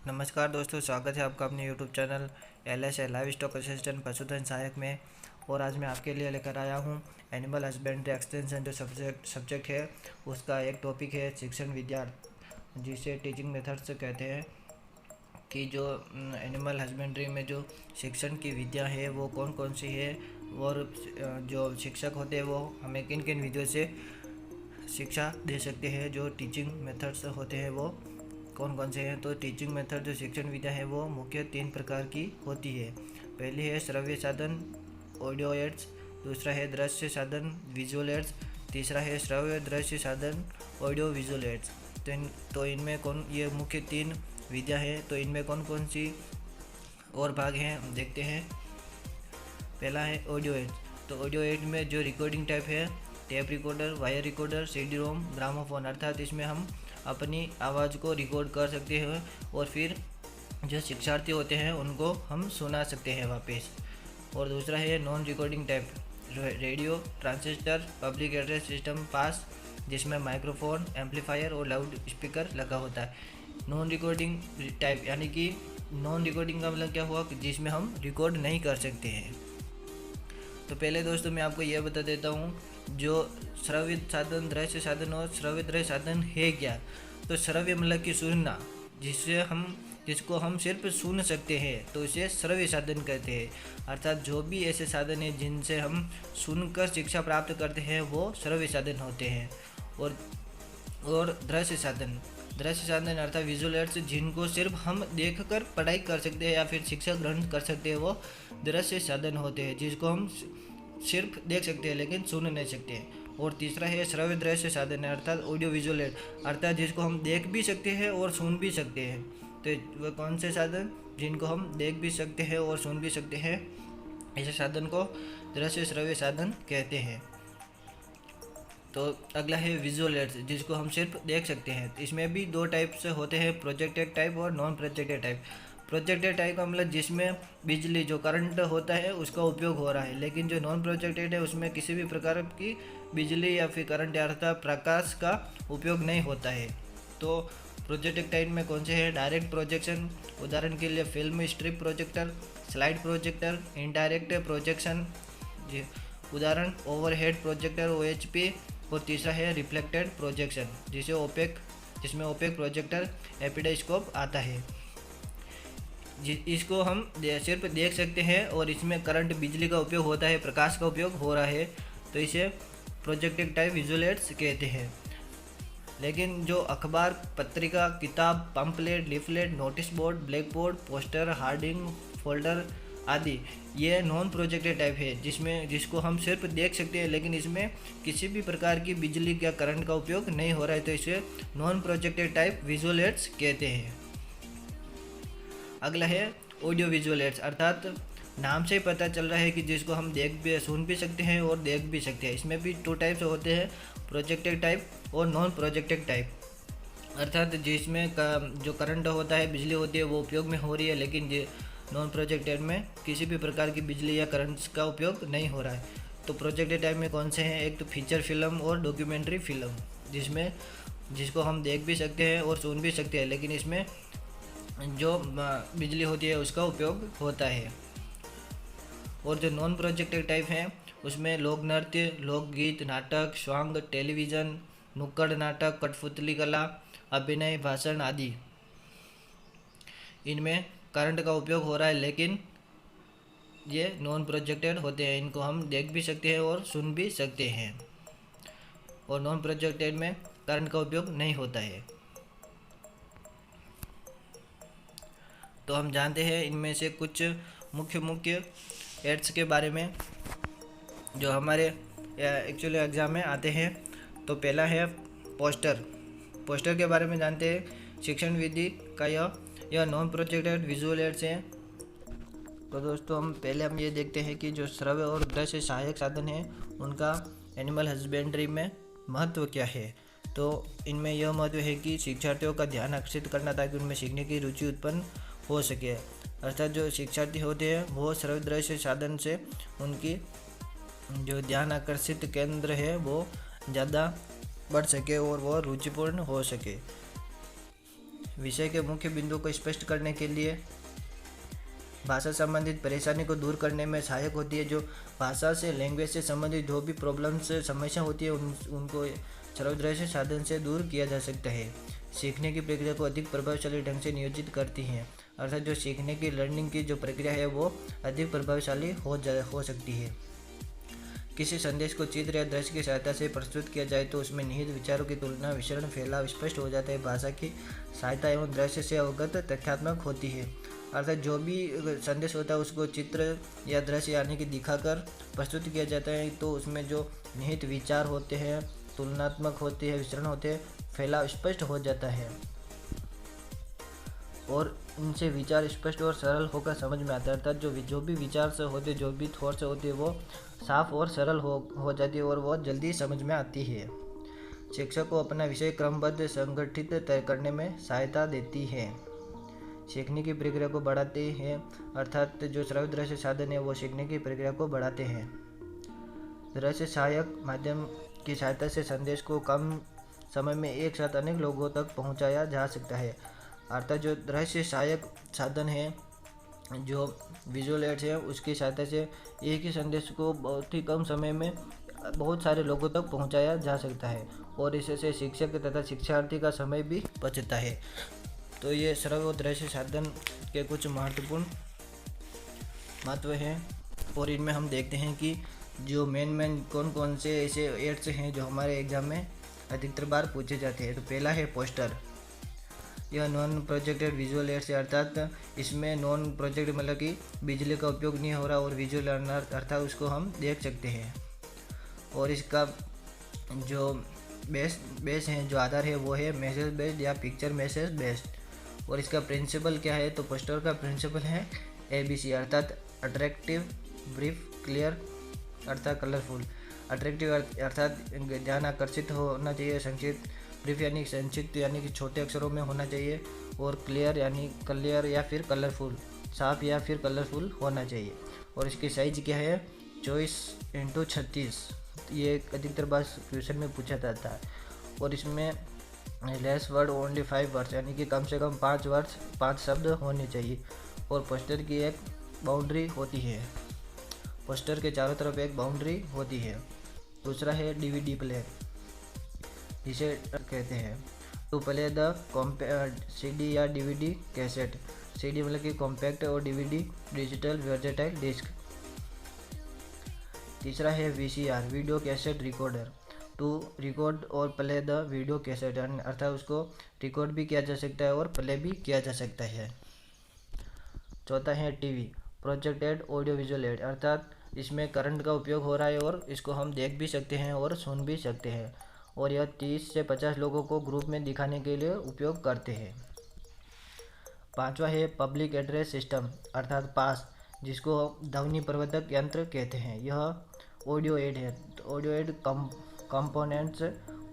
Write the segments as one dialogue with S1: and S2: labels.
S1: नमस्कार दोस्तों, स्वागत है आपका अपने YouTube channel LS live stock assistant पशुधन सहायक में। और आज मैं आपके लिए लेकर आया हूँ एनिमल हस्बेंड्री एक्सटेंशन। जो सब्जेक्ट है उसका एक टॉपिक है शिक्षण विद्या, जिसे टीचिंग मेथड्स कहते हैं। कि जो एनिमल हस्बेंड्री में जो शिक्षण की विद्या है वो कौन कौन सी है, और जो शिक्षक होते हैं वो हमें किन किन विधियों से शिक्षा दे सकते हैं। जो टीचिंग मेथड्स होते हैं वो कौन कौन से हैं। तो टीचिंग मेथड जो शिक्षण विद्या है वो मुख्य 3 प्रकार की होती है। पहली है श्रव्य साधन ऑडियो एड्स, दूसरा है दृश्य साधन विजुअल एड्स, तीसरा है श्रव्य दृश्य साधन ऑडियो विजुअल एड्स। तो इनमें कौन ये मुख्य 3 विद्या है। तो इनमें कौन कौन सी और भाग हैं हम देखते हैं। पहला है ऑडियो एड्स। तो ऑडियो एड में जो रिकॉर्डिंग टाइप है tape recorder, wire recorder, CD रोम, ग्रामोफोन, अर्थात इसमें हम अपनी आवाज़ को रिकॉर्ड कर सकते हैं और फिर जो शिक्षार्थी होते हैं उनको हम सुना सकते हैं वापस। और दूसरा है non recording type radio, transistor, public address system पास, जिसमें माइक्रोफोन, एम्पलीफायर और लाउड स्पीकर लगा होता है। नॉन रिकॉर्डिंग टाइप यानी कि नॉन रिकॉर्डिंग का मतलब क्या हुआ कि जिसमें हम रिकॉर्ड नहीं कर सकते हैं। तो पहले दोस्तों मैं आपको यह बता देता हूँ जो श्रव्य साधन, दृश्य साधन और श्रव्य दृश्य साधन है क्या। तो श्रव्य मतलब कि सुनना, जिसको हम सिर्फ सुन सकते हैं तो इसे श्रव्य साधन कहते हैं। अर्थात जो भी ऐसे साधन हैं जिनसे हम सुनकर शिक्षा प्राप्त करते हैं वो श्रव्य साधन होते हैं। और दृश्य साधन अर्थात विजुअल एड्स, जिनको सिर्फ हम देखकर पढ़ाई कर सकते हैं या फिर शिक्षा ग्रहण कर सकते हैं वो दृश्य साधन होते हैं, जिसको हम सिर्फ देख सकते हैं लेकिन सुन नहीं सकते हैं। और तीसरा है श्रव्य दृश्य साधन अर्थात ऑडियो विजुअल एड, अर्थात जिसको हम देख भी सकते हैं और सुन भी सकते हैं। तो वह कौन से साधन जिनको हम देख भी सकते हैं और सुन भी सकते हैं, ऐसे साधन को दृश्य श्रव्य साधन कहते हैं। तो अगला है विजुअल एड्स, जिसको हम सिर्फ देख सकते हैं। इसमें भी 2 टाइप से होते हैं, प्रोजेक्टेड टाइप और non projected type. Projected type का मतलब जिसमें बिजली जो करंट होता है उसका उपयोग हो रहा है, लेकिन जो नॉन प्रोजेक्टेड है उसमें किसी भी प्रकार की बिजली या फिर करंट अर्थात प्रकाश का उपयोग नहीं होता है। तो प्रोजेक्टेड टाइप में कौन से हैं, डायरेक्ट प्रोजेक्शन, उदाहरण के लिए film strip projector, slide projector, indirect projection, उदाहरण ओवरहेड प्रोजेक्टर OHP। और तीसरा है रिफ्लेक्टेड प्रोजेक्शन, जिसमें ओपेक प्रोजेक्टर एपिडोस्कोप आता है। इसको हम सिर्फ देख सकते हैं और इसमें करंट बिजली का उपयोग होता है, प्रकाश का उपयोग हो रहा है, तो इसे प्रोजेक्टेड टाइप विजुअल एड्स कहते हैं। लेकिन जो अखबार, पत्रिका, किताब, pamphlet, leaflet, notice board, black board, poster, hoarding, folder आदि ये नॉन प्रोजेक्टेड टाइप है, जिसको हम सिर्फ देख सकते हैं लेकिन इसमें किसी भी प्रकार की बिजली या करंट का उपयोग नहीं हो रहा है, तो इसे non projected type visual aids कहते हैं। अगला है ऑडियो विजुअल एड्स, अर्थात नाम से ही पता चल रहा है कि जिसको हम सुन भी सकते हैं और देख भी सकते हैं। इसमें भी 2 टाइप्स होते हैं, प्रोजेक्टेड टाइप और नॉन प्रोजेक्टेड टाइप। अर्थात जिसमें जो करंट होता है, बिजली होती है, वो उपयोग में हो रही है, लेकिन नॉन प्रोजेक्टेड में किसी भी प्रकार की बिजली या करंट का उपयोग नहीं हो रहा है। तो प्रोजेक्टेड टाइप में कौन से हैं, एक तो फीचर फिल्म और डॉक्यूमेंट्री फिल्म, जिसको हम देख भी सकते हैं और सुन भी सकते हैं, लेकिन इसमें जो बिजली होती है उसका उपयोग होता है। और जो नॉन प्रोजेक्टेड टाइप हैं उसमें लोक नृत्य, लोकगीत, नाटक, सॉन्ग, टेलीविज़न, नुक्कड़ नाटक, कठपुतली कला, अभिनय, भाषण आदि, इनमें करंट का उपयोग हो रहा है, लेकिन ये नॉन प्रोजेक्टेड होते हैं। इनको हम देख भी सकते हैं और सुन भी सकते हैं, और नॉन प्रोजेक्टेड में करंट का उपयोग नहीं होता है। तो हम जानते हैं इनमें से कुछ मुख्य एड्स के बारे में जो हमारे एक्चुअली एग्ज़ाम में आते हैं। तो पहला है पोस्टर के बारे में जानते हैं। शिक्षण विधि का यह नॉन प्रोजेक्टेड विजुअल एड्स हैं। तो दोस्तों हम ये देखते हैं कि जो श्रव्य और दृश्य सहायक साधन हैं उनका एनिमल हस्बेंड्री में महत्व क्या है। तो इनमें यह महत्व है कि शिक्षार्थियों का ध्यान आकर्षित करना ताकि उनमें सीखने की रुचि उत्पन्न हो सके। अर्थात जो शिक्षार्थी होते हैं वो श्रव्य दृश्य साधन से उनकी जो ध्यान आकर्षित केंद्र है वो ज़्यादा बढ़ सके और वो रुचिपूर्ण हो सके। विषय के मुख्य बिंदुओं को स्पष्ट करने के लिए भाषा संबंधित परेशानी को दूर करने में सहायक होती है। जो भाषा से, लैंग्वेज से संबंधित जो भी प्रॉब्लम्स, समस्या होती है उनको सर्वदृश्य साधन से दूर किया जा सकता है। सीखने की प्रक्रिया को अधिक प्रभावशाली ढंग से नियोजित करती हैं, अर्थात जो सीखने की, लर्निंग की जो प्रक्रिया है वो अधिक प्रभावशाली हो सकती है। किसी संदेश को चित्र या दृश्य की सहायता से प्रस्तुत किया जाए तो उसमें निहित विचारों की तुलना, विवरण, फैलाव स्पष्ट हो जाता है। भाषा की सहायता एवं दृश्य से अवगत तथ्यात्मक होती है, अर्थात जो भी संदेश होता है उसको चित्र या दृश्य यानी कि दिखाकर प्रस्तुत किया जाता है तो उसमें जो निहित विचार होते हैं, तुलनात्मक होते हैं, विवरण होते हैं, फैलाव स्पष्ट हो जाता है और इनसे विचार स्पष्ट और सरल होकर समझ में आता है। अर्थात जो भी विचार से होते, जो भी थॉट से होते, वो साफ और सरल हो जाती है और वो जल्दी समझ में आती है। शिक्षक को अपना विषय क्रमबद्ध, संगठित तय करने में सहायता देती है। सीखने की प्रक्रिया को बढ़ाते हैं, अर्थात जो श्रव्य दृश्य साधन है वो सीखने की प्रक्रिया को बढ़ाते हैं। दृश्य सहायक माध्यम की सहायता से संदेश को कम समय में एक साथ अनेक लोगों तक पहुंचाया जा सकता है। अर्थात जो दृश्य सहायक साधन है, जो विजुअल एड्स है, उसकी सहायता से एक ही संदेश को बहुत ही कम समय में बहुत सारे लोगों तक पहुंचाया जा सकता है और इससे शिक्षक तथा शिक्षार्थी का समय भी बचता है। तो ये श्रव्य और दृश्य साधन के कुछ महत्वपूर्ण महत्व हैं और इनमें हम देखते हैं कि जो मेन कौन कौन से ऐसे एड्स हैं जो हमारे एग्जाम में अधिकतर बार पूछे जाते हैं। तो पहला है पोस्टर। यह नॉन प्रोजेक्टेड विजुअल एड्स है, अर्थात इसमें नॉन प्रोजेक्ट मतलब कि बिजली का उपयोग नहीं हो रहा और विजुअल अर्थात उसको हम देख सकते हैं। और इसका जो बेस है, जो आधार है वो है मैसेज बेस्ड या पिक्चर मैसेज बेस्ड। और इसका प्रिंसिपल क्या है, तो पोस्टर का प्रिंसिपल है ABC, अर्थात अट्रैक्टिव, ब्रीफ, क्लियर अर्थात कलरफुल। अट्रैक्टिव अर्थात ध्यान आकर्षित होना चाहिए, संक्षिप्त, ब्रीफ यानी संक्षिप्त यानी कि छोटे अक्षरों में होना चाहिए, और क्लियर यानी क्लियर या फिर कलरफुल, साफ या फिर कलरफुल होना चाहिए। और इसकी साइज क्या है, 24x36। ये अधिकतर बार क्वेश्चन में पूछा जाता है। और इसमें लेस वर्ड ओनली 5 वर्ड्स यानी कि कम से कम 5 वर्ड्स, 5 शब्द होने चाहिए। और पोस्टर की एक बाउंड्री होती है, पोस्टर के चारों तरफ एक बाउंड्री होती है। दूसरा है DVD प्लेयर, जिसे कहते हैं टू प्ले द CD या DVD कैसेट। CD मतलब कि कॉम्पैक्ट और DVD डिजिटल वर्सेटाइल डिस्क। तीसरा है VCR, video cassette recorder, to record और प्ले द वीडियो कैसेट, अर्थात उसको रिकॉर्ड भी किया जा सकता है और प्ले भी किया जा सकता है। चौथा है TV, projected audio visual add, अर्थात इसमें करंट का उपयोग हो रहा है और इसको हम देख भी सकते हैं और सुन भी सकते हैं। और यह 30 से 50 लोगों को ग्रुप में दिखाने के लिए उपयोग करते हैं। पांचवा है पब्लिक एड्रेस सिस्टम, अर्थात पास, जिसको ध्वनि प्रवर्धक यंत्र कहते हैं। यह ऑडियो एड है। तो ऑडियो एड कंपोनेंट्स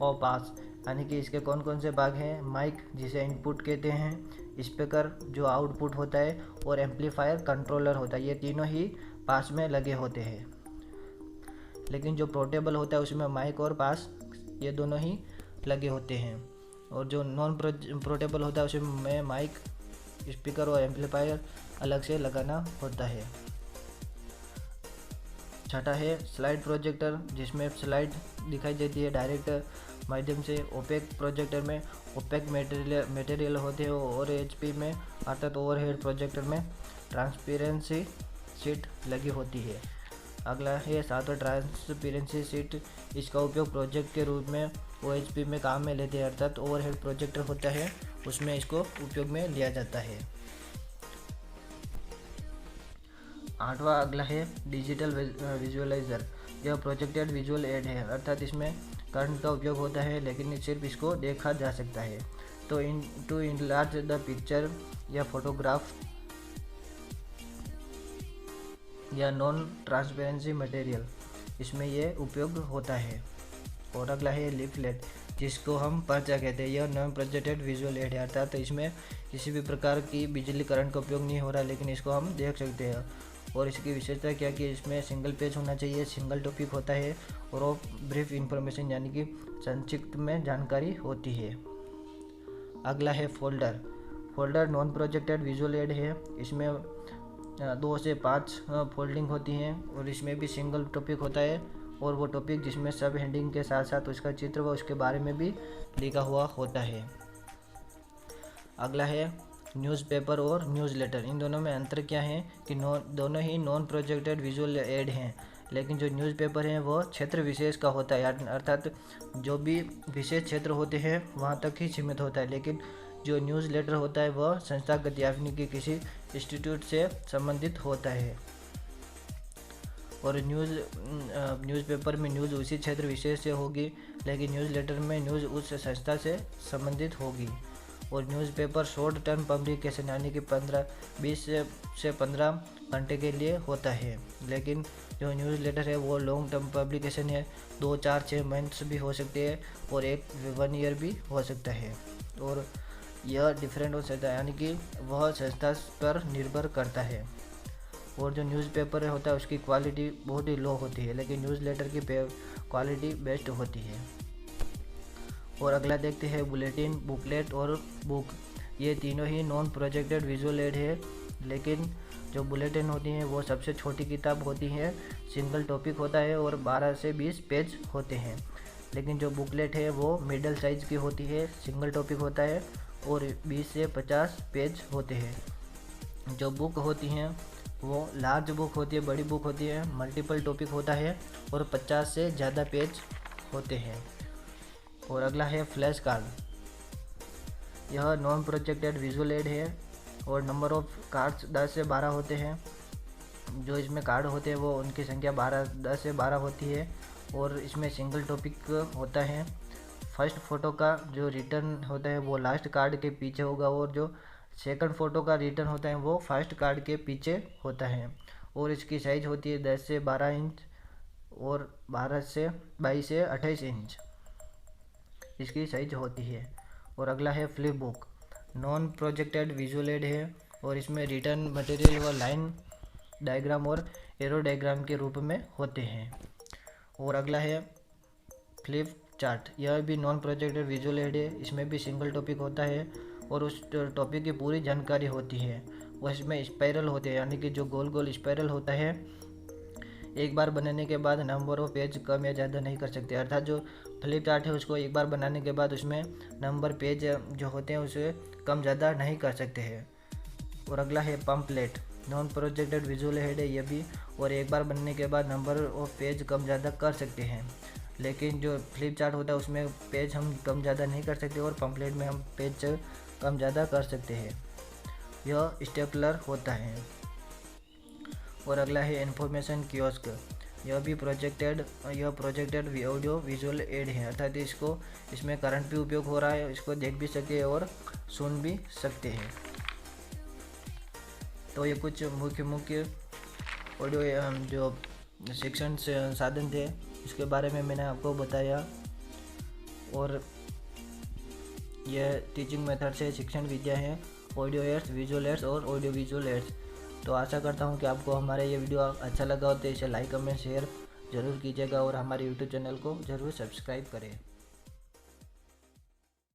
S1: ऑफ पास यानी कि इसके कौन कौन से भाग हैं, माइक जिसे इनपुट कहते हैं, स्पीकर जो आउटपुट होता है, और एम्पलीफायर कंट्रोलर होता है। ये तीनों ही पास में लगे होते हैं। लेकिन जो पोर्टेबल होता है उसमें माइक और पास ये दोनों ही लगे होते हैं, और जो नॉन पोर्टेबल होता है उसमें माइक, स्पीकर और एम्पलीफायर अलग से लगाना होता है। छठा है स्लाइड प्रोजेक्टर, जिसमें स्लाइड दिखाई देती है डायरेक्ट माध्यम से। ओपेक प्रोजेक्टर में ओपेक मटेरियल होते हैं, और HP में अर्थात ओवरहेड प्रोजेक्टर में ट्रांसपेरेंसी शीट लगी होती है। अगला है सातवां ट्रांसपेरेंसी शीट। इसका उपयोग प्रोजेक्ट के रूप में OHP में काम में लेते हैं, अर्थात ओवरहेड प्रोजेक्टर होता है उसमें इसको उपयोग में लिया जाता है। आठवां अगला है डिजिटल विजुअलाइजर। यह प्रोजेक्टेड विजुअल एड है, अर्थात इसमें करंट का उपयोग होता है लेकिन सिर्फ इसको देखा जा सकता है। तो टू इनलार्ज द पिक्चर या फोटोग्राफ या नॉन ट्रांसपेरेंसी मटेरियल, इसमें ये उपयोग होता है। और अगला है लीफलेट, जिसको हम पर्चा कहते हैं। यह नॉन प्रोजेक्टेड विजुअल एड है, अर्थात इसमें किसी भी प्रकार की बिजली करंट का उपयोग नहीं हो रहा लेकिन इसको हम देख सकते हैं। और इसकी विशेषता क्या कि इसमें सिंगल पेज होना चाहिए, सिंगल टॉपिक होता है और ब्रीफ इंफॉर्मेशन यानी कि संक्षिप्त में जानकारी होती है। अगला है folder, folder non projected visual add है। इसमें 2 से 5 फोल्डिंग होती हैं और इसमें भी सिंगल टॉपिक होता है और वो टॉपिक जिसमें सब हेडिंग के साथ साथ उसका चित्र व उसके बारे में भी लिखा हुआ होता है। अगला है न्यूज़पेपर और न्यूज़लेटर। इन दोनों में अंतर क्या है कि दोनों ही नॉन प्रोजेक्टेड विजुअल एड हैं, लेकिन जो न्यूज़पेपर है वो क्षेत्र विशेष का होता है, अर्थात जो भी विशेष क्षेत्र होते हैं वहाँ तक ही सीमित होता है। लेकिन जो न्यूज़लेटर होता है वह संस्थागत यानी कि किसी इंस्टीट्यूट से संबंधित होता है। और न्यूज़पेपर में न्यूज़ उसी क्षेत्र विशेष से होगी, लेकिन न्यूज़लेटर में न्यूज़ उस संस्था से संबंधित होगी। और न्यूज़पेपर शॉर्ट टर्म पब्लिकेशन यानी कि 20 से 15 घंटे के लिए होता है, लेकिन जो न्यूज़लेटर है वो लॉन्ग टर्म पब्लिकेशन है, 2, 4, 6 मंथ्स भी हो सकते हैं और 1 ईयर भी हो सकता है। और यह डिफरेंट हो सकता है यानी कि वह संस्था पर निर्भर करता है। और जो न्यूज़पेपर होता है उसकी क्वालिटी बहुत ही लो होती है, लेकिन न्यूज़लेटर की क्वालिटी बेस्ट होती है। और अगला देखते हैं बुलेटिन, बुकलेट और बुक। ये तीनों ही नॉन प्रोजेक्टेड विजुअल एड है, लेकिन जो बुलेटिन होती हैं वो सबसे छोटी किताब होती है, सिंगल टॉपिक होता है और 12 से 20 पेज होते हैं। लेकिन जो बुकलेट है वो मिडल साइज़ की होती है, सिंगल टॉपिक होता है और 20 से 50 पेज होते हैं। जो बुक होती हैं वो लार्ज बुक होती है, बड़ी बुक होती है, मल्टीपल टॉपिक होता है और 50 से ज़्यादा पेज होते हैं। और अगला है फ्लैश कार्ड। यह नॉन प्रोजेक्टेड विजुअल एड है और नंबर ऑफ कार्ड्स 10 से 12 होते हैं। जो इसमें कार्ड होते हैं वो उनकी संख्या 10 से 12 होती है और इसमें सिंगल टॉपिक होता है। फर्स्ट फ़ोटो का जो रिटर्न होता है वो लास्ट कार्ड के पीछे होगा और जो सेकंड फ़ोटो का रिटर्न होता है वो फर्स्ट कार्ड के पीछे होता है। और इसकी साइज़ होती है 10 से 12 इंच और 22 से 28 इंच इसकी साइज होती है। और अगला है flip book. Non projected visual add है और इसमें रिटर्न मटेरियल व लाइन डायग्राम और एरो डायग्राम के रूप में होते हैं। और अगला है फ्लिप चार्ट। यह भी नॉन प्रोजेक्टेड विजुअल एड है। इसमें भी सिंगल टॉपिक होता है और उस टॉपिक की पूरी जानकारी होती है। वह इसमें स्पाइरल होते हैं यानी कि जो गोल गोल स्पाइरल होता है, एक बार बनाने के बाद नंबर ऑफ पेज कम या ज़्यादा नहीं कर सकते, अर्थात जो फ्लिप चार्ट है उसको एक बार बनाने के बाद उसमें नंबर पेज जो होते हैं उसे कम ज़्यादा नहीं कर सकते हैं। और अगला है pamphlet. Non projected visual add है यह भी, और एक बार बनने के बाद नंबर ऑफ पेज कम ज़्यादा कर सकते हैं। लेकिन जो फ्लिप चार्ट होता है उसमें पेज हम कम ज़्यादा नहीं कर सकते और पम्पलेट में हम पेज कम ज़्यादा कर सकते हैं। यह स्टेपलर होता है। और अगला है इन्फॉर्मेशन कियोस्क। यह प्रोजेक्टेड ऑडियो विजुअल एड है, अर्थात इसमें करंट भी उपयोग हो रहा है, इसको देख भी सकते हैं और सुन भी सकते हैं। तो ये कुछ मुख्य ऑडियो जो शिक्षण साधन थे इसके बारे में मैंने आपको बताया। और यह टीचिंग मेथड से शिक्षण विद्या है, ऑडियो एड्स, विजुअल एड्स और ऑडियो विजुअल एड्स। तो आशा करता हूँ कि आपको हमारा ये वीडियो अच्छा लगा हो तो इसे लाइक, कमेंट, शेयर ज़रूर कीजिएगा और हमारे यूट्यूब चैनल को ज़रूर सब्सक्राइब करें।